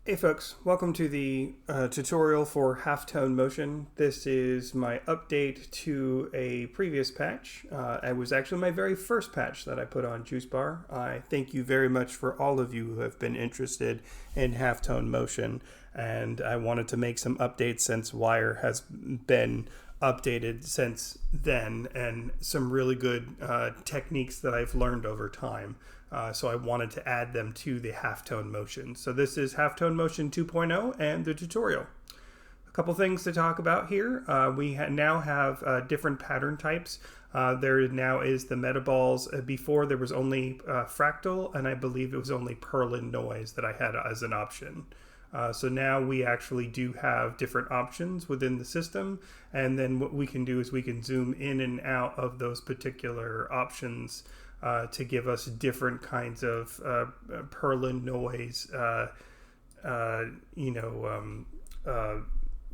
Hey folks, welcome to the tutorial for halftone motion. This is my update to a previous patch. It was actually my very first patch that I put on Juicebar. I thank you very much for all of you who have been interested in halftone motion, and I wanted to make some updates since Wire has been updated since then, and some really good techniques that I've learned over time. So I wanted to add them to the halftone motion. So this is halftone motion 2.0 and the tutorial. A couple things to talk about here. We now have different pattern types. There now is the metaballs. Before there was only fractal, and I believe it was only Perlin noise that I had as an option. So now we actually do have different options within the system, and then what we can do is we can zoom in and out of those particular options to give us different kinds of Perlin noise,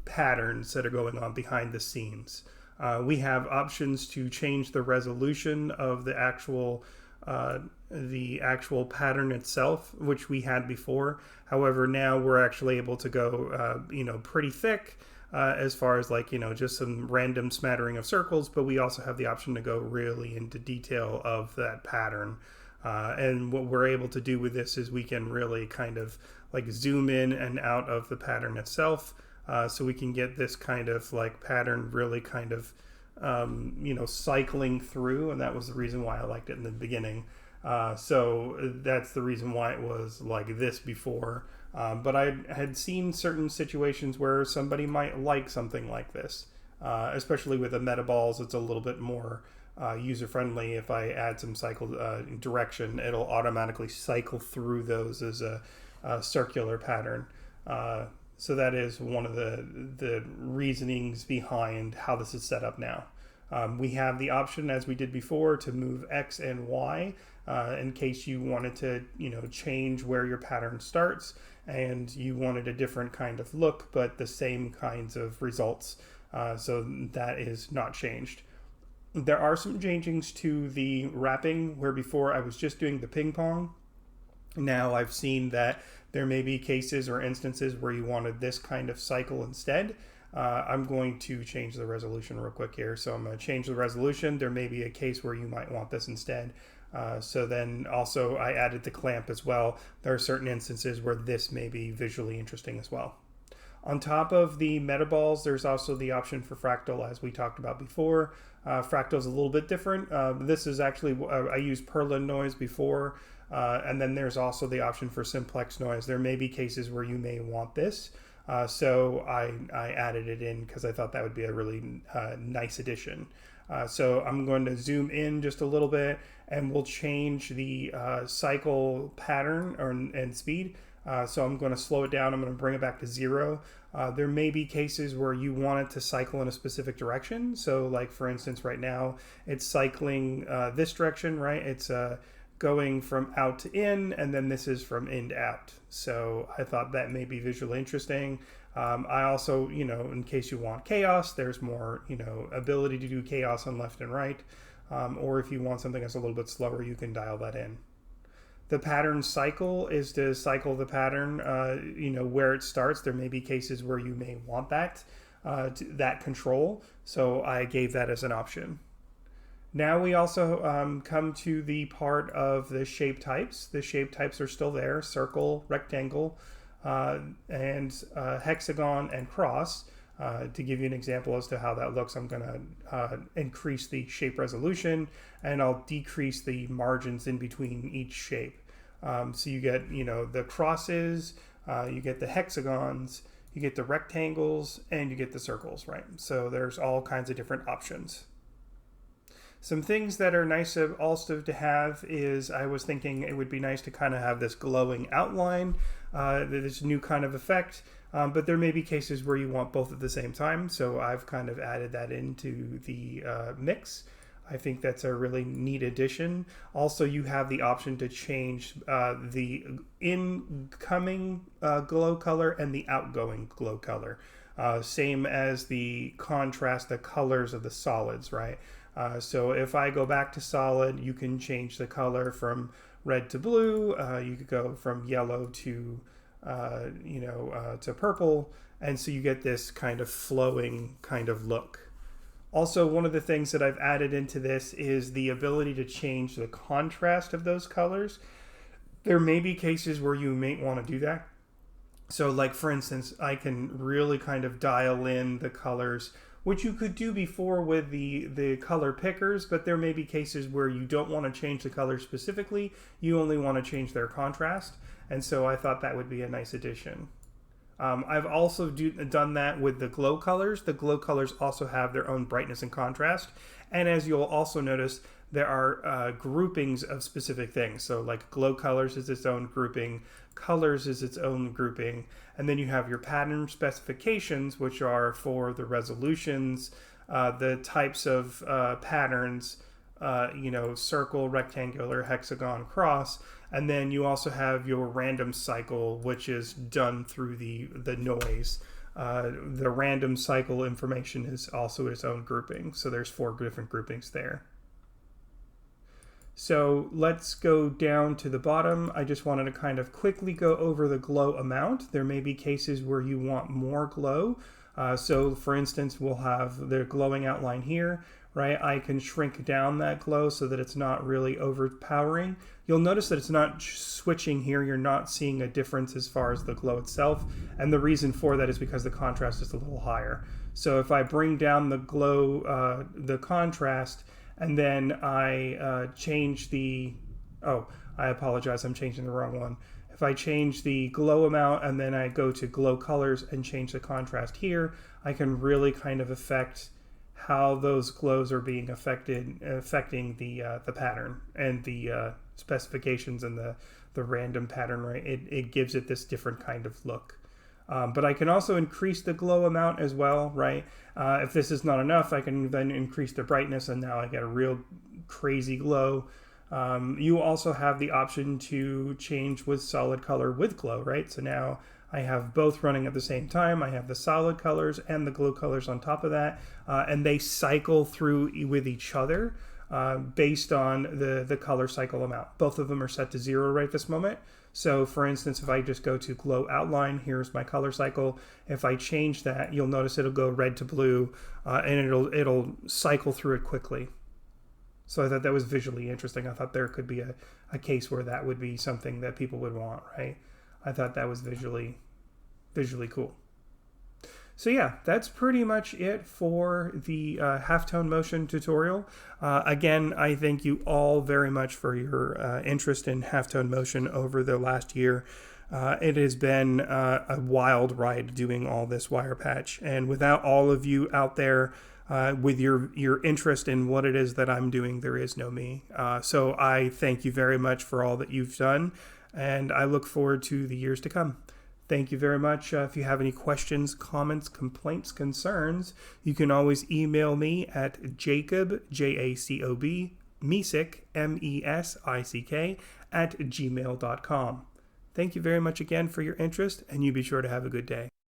patterns that are going on behind the scenes. We have options to change the resolution of the actual pattern itself, which we had before. However, now we're actually able to go, pretty thick as far as just some random smattering of circles, but we also have the option to go really into detail of that pattern. And what we're able to do with this is we can really kind of zoom in and out of the pattern itself. So we can get this kind of pattern really kind of cycling through, and that was the reason why I liked it in the beginning. So that's the reason why it was like this before. But I had seen certain situations where somebody might like something like this, especially with the metaballs. It's a little bit more user-friendly. If I add some cycle direction, it'll automatically cycle through those as a circular pattern. So that is one of the reasonings behind how this is set up now. We have the option, as we did before, to move X and Y in case you wanted to, change where your pattern starts and you wanted a different kind of look, but the same kinds of results. So that is not changed. There are some changings to the wrapping, where before I was just doing the ping pong. Now I've seen that there may be cases or instances where you wanted this kind of cycle instead. I'm going to change the resolution real quick here. So I'm going to change the resolution. There may be a case where you might want this instead. So then also I added the clamp as well. There are certain instances where this may be visually interesting as well. On top of the metaballs, there's also the option for fractal, as we talked about before. Fractal is a little bit different. This is actually, I used Perlin noise before. And then there's also the option for simplex noise. There may be cases where you may want this. So I added it in because I thought that would be a really nice addition. So I'm going to zoom in just a little bit, and we'll change the cycle pattern and speed. So I'm going to slow it down. I'm going to bring it back to 0. There may be cases where you want it to cycle in a specific direction. So for instance, right now it's cycling this direction, right? It's going from out to in, and then this is from in to out. So I thought that may be visually interesting. I also, in case you want chaos, there's more, ability to do chaos on left and right. Or if you want something that's a little bit slower, you can dial that in. The pattern cycle is to cycle the pattern, where it starts. There may be cases where you may want that, that control. So I gave that as an option. Now we also come to the part of the shape types. The shape types are still there: circle, rectangle, and hexagon and cross. To give you an example as to how that looks, I'm going to increase the shape resolution, and I'll decrease the margins in between each shape. So you get, the crosses, you get the hexagons, you get the rectangles, and you get the circles, right? So there's all kinds of different options. Some things that are nice also to have is, I was thinking it would be nice to kind of have this glowing outline, this new kind of effect, but there may be cases where you want both at the same time, so I've kind of added that into the mix. I think that's a really neat addition. Also, you have the option to change the incoming glow color and the outgoing glow color. Same as the contrast, the colors of the solids, right? So if I go back to solid, you can change the color from red to blue. You could go from yellow to to purple, and so you get this kind of flowing kind of look. Also, one of the things that I've added into this is the ability to change the contrast of those colors. There may be cases where you may want to do that. So, like for instance, I can really kind of dial in the colors, which you could do before with the color pickers, but there may be cases where you don't want to change the colors specifically. You only want to change their contrast. And so I thought that would be a nice addition. I've also done that with the glow colors. The glow colors also have their own brightness and contrast. And as you'll also notice, there are groupings of specific things. So like glow colors is its own grouping, colors is its own grouping, and then you have your pattern specifications, which are for the resolutions, the types of patterns, circle, rectangular, hexagon, cross. And then you also have your random cycle, which is done through the noise. The random cycle information is also its own grouping. So there's 4 different groupings there. So let's go down to the bottom. I just wanted to kind of quickly go over the glow amount. There may be cases where you want more glow. So for instance, we'll have the glowing outline here, right? I can shrink down that glow so that it's not really overpowering. You'll notice that it's not switching here. You're not seeing a difference as far as the glow itself. And the reason for that is because the contrast is a little higher. So if I bring down the glow, the contrast, and then I change I apologize, I'm changing the wrong one. If I change the glow amount and then I go to glow colors and change the contrast here, I can really kind of affect how those glows are being affecting the pattern and the specifications and the random pattern, right? It gives it this different kind of look. But I can also increase the glow amount as well, right? If this is not enough, I can then increase the brightness, and now I get a real crazy glow. You also have the option to change with solid color with glow, right? So now I have both running at the same time. I have the solid colors and the glow colors on top of that, and they cycle through with each other based on the color cycle amount. Both of them are set to 0 right this moment. So for instance, if I just go to glow outline, here's my color cycle. If I change that, you'll notice it'll go red to blue, and it'll cycle through it quickly. So I thought that was visually interesting. I thought there could be a case where that would be something that people would want, right? I thought that was visually cool. So yeah, that's pretty much it for the halftone motion tutorial. Again, I thank you all very much for your interest in halftone motion over the last year. It has been a wild ride doing all this wire patch, and without all of you out there with your interest in what it is that I'm doing, there is no me. So I thank you very much for all that you've done, and I look forward to the years to come. Thank you very much. If you have any questions, comments, complaints, concerns, you can always email me at Jacob, Jacob, Mesick, Mesick, @gmail.com. Thank you very much again for your interest, and you be sure to have a good day.